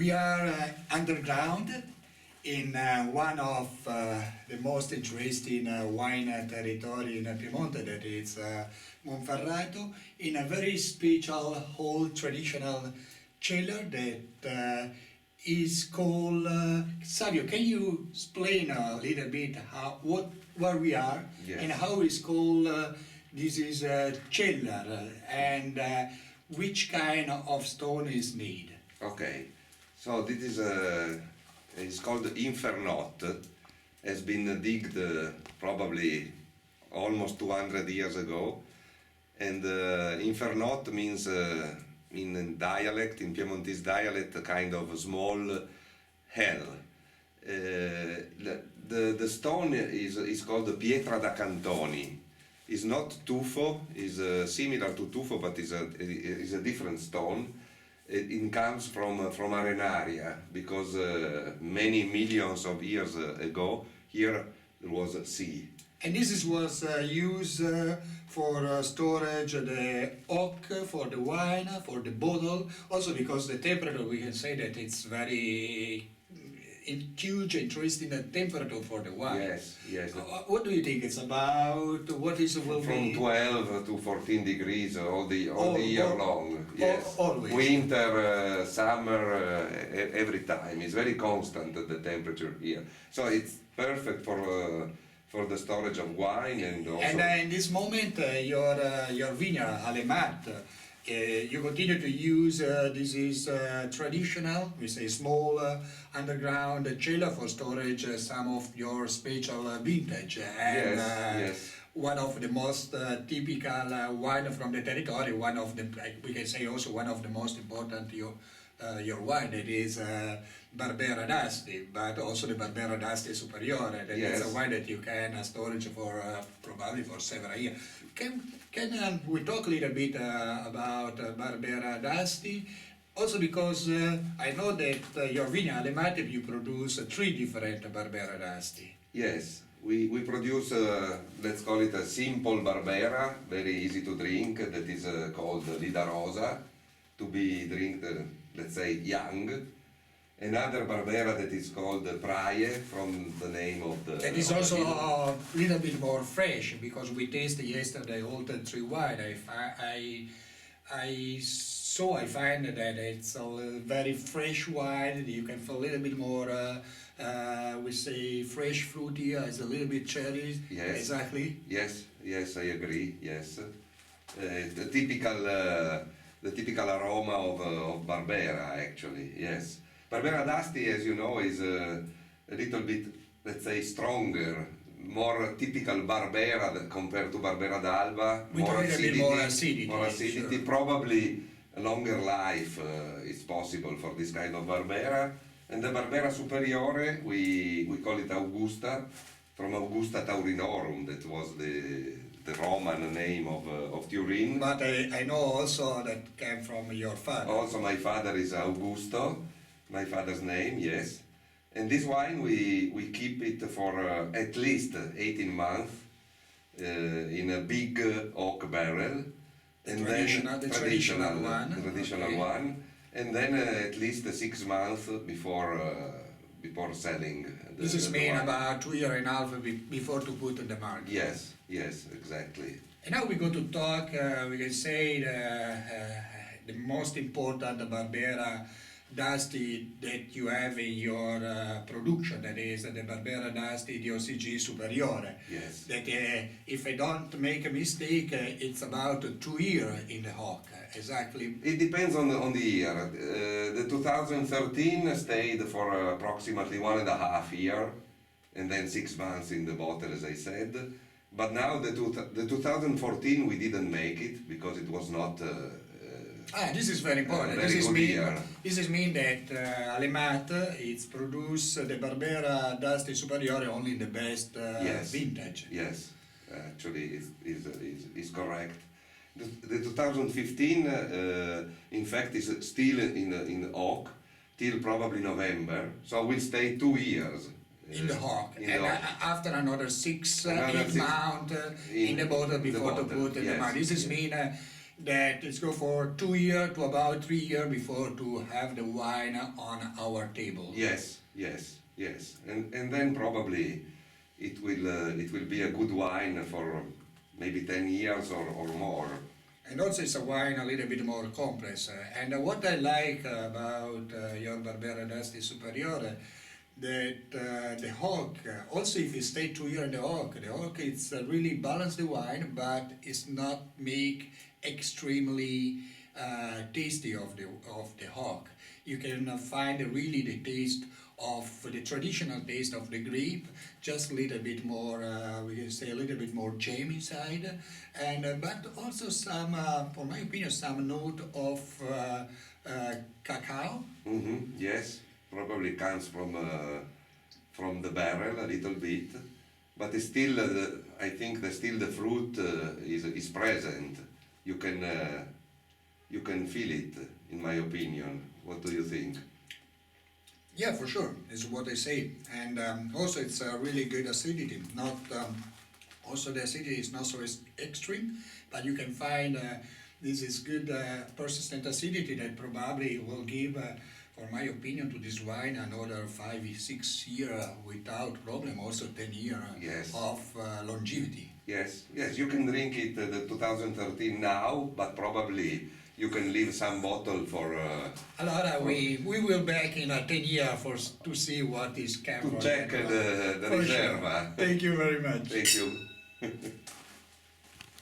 We are underground in one of the most interesting wine territory in Piemonte, that is Monferrato, in a very special old traditional cellar that is called, Savio, can you explain a little bit where we are? Yes. And how it's called, this is a cellar, and which kind of stone is needed? Okay, so this is it's called Infernot. Has been digged probably almost 200 years ago, and Infernot means in dialect, in Piemontese dialect, a kind of small hell. The stone is called Pietra da Cantoni. It's not tufo, is similar to tufo, but is a different stone. It comes from Arenaria, because many millions of years ago here there was a sea. And this was used for storage the oak, for the wine, for the bottle, also because the temperature, we can say that it's very huge, interesting temperature for the wine. Yes, yes. What do you think it's about? What is it will From be? 12 to 14 degrees all the year long. Yes. Always. Winter, summer, every time. It's very constant, the temperature here. So it's perfect for the storage of wine and also. And in this moment, your vineyard, Alemat, you continue to use this is traditional, we say small underground cellar for storage some of your special vintage, and yes. one of the most typical wine from the territory, one of the, we can say also one of the most important your wine, that is Barbera D'Asti, but also the Barbera D'Asti Superiore, that is a wine that you can storage for probably for several years. Can we talk a little bit about Barbera D'Asti? Also because I know that your vineyard, Alemat, you produce 3 different Barbera D'Asti. Yes, we produce, let's call it a simple Barbera, very easy to drink, that is called Vida Rosa, to be drinked, let's say, young. Another Barbera that is called Praie, from the name of the... That is also a little bit more fresh, because we tasted yesterday all the 3 wine. I find that it's a very fresh wine. You can feel a little bit more, we say, fresh fruity, it's a little bit cherry. Yes. Exactly. Yes, I agree, yes. The typical aroma of Barbera, actually, yes. Barbera D'Asti, as you know, is a little bit, let's say, stronger, more typical Barbera compared to Barbera d'Alba. With a little bit more acidity. More acidity, sure. Probably a longer life is possible for this kind of Barbera. And the Barbera Superiore, we call it Augusta, from Augusta Taurinorum, that was the Roman name of Turin. But I know also that came from your father. Also my father is Augusto, my father's name, yes. And this wine we keep it for at least 18 months in a big oak barrel. And the traditional one. Traditional okay. one. And then at least 6 months before selling. This is made about 2.5 years before to put in the market. Yes, exactly. And now we're going to talk, we can say, the most important Barbera D'Asti that you have in your production, that is the Barbera D'Asti DOCG Superiore. Yes. That if I don't make a mistake, it's about 2 years in the oak, exactly. It depends on the year. The 2013 stayed for approximately 1.5 years, and then 6 months in the bottle, as I said. But now the 2014 we didn't make it because it was not. This is very important. This is mean that Alemat it's produce the Barbera D'Asti Superiore only the best vintage. Yes, actually is correct. The 2015, in fact, is still in oak till probably November. So we'll stay 2 years. In the oak, and after another 6 months in the bottle before to put in the mouth. This is mean that it's go for 2 years to about 3 years before to have the wine on our table. Yes, yes, yes, and then probably it will be a good wine for maybe 10 years or more. And also it's a wine a little bit more complex. And what I like about your Barbera D'Asti Superiore, that the oak, also if you stay 2 years in the oak it's really balance the wine, but it's not make extremely tasty of the oak. You can find really the taste of the traditional taste of the grape, just a little bit more, we can say a little bit more jam inside, and but also some, for my opinion, some note of cacao. Yes, probably comes from the barrel a little bit, but it's still I think that still the fruit is present. You can feel it, in my opinion. What do you think? Yeah, for sure, is what I say. And also it's a really good acidity. Not also the acidity is not so extreme, but you can find this is good persistent acidity that probably will give, for my opinion, to this wine another 5-6 years without problem. Also 10 years Yes. of longevity. Yes, yes, you can drink it the 2013 now, but probably you can leave some bottle for Allora, we will back in 10 years to see what is to check the For sure. reserva. Thank you very much. Thank you.